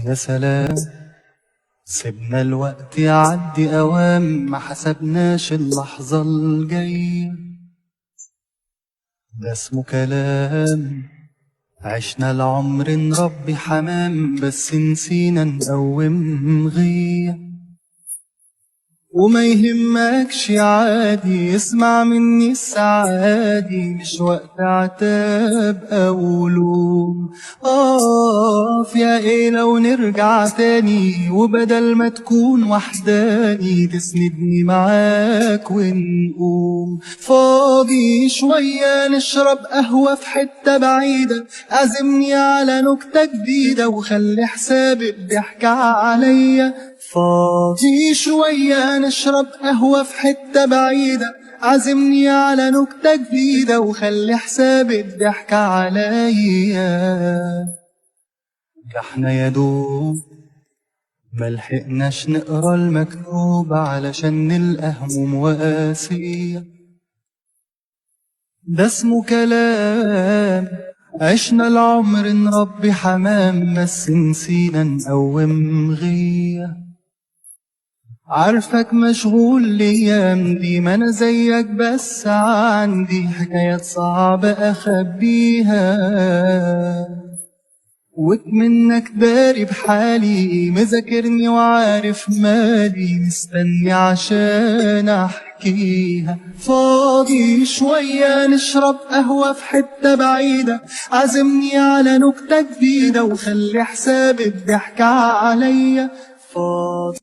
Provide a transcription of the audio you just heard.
يا سلام، سيبنا الوقت يعدي أوام، ما حسبناش اللحظة الجاية. ده اسمه كلام، عشنا العمر نربي حمام، بس نسينا نقوم غية. وما يهمكش عادي، اسمع مني السعادي، مش وقت عتاب أو لوم. فيها ايه لو نرجع تاني، وبدل ما تكون وحداني تسندني معاك ونقوم. فاضي شوية نشرب قهوة في حتة بعيدة، عزمني على نكتة جديدة وخلي حساب الضحك عليا. فاضي شوية نشرب قهوة في حتة بعيدة، عزمني على نكتة جديدة وخلي حساب الضحك عليا. احنا يا دوب ملحقناش نقرا المكتوب علشان نلقى هموم وقاسية. ده اسمه كلام، عشنا العمر نربي حمام، بس نسينا نقوم غية. عارفك مشغول الايام دي، ما انا زيك بس عندي حكايات صعبة اخبيها، وكمنك داري بحالي، مذاكرني وعارف مالي، مستني عشان احكيها. فاضي شوية نشرب قهوة في حتة بعيدة، عزمني على نكتة جديدة وخلي حساب الضحك عليا. فاضي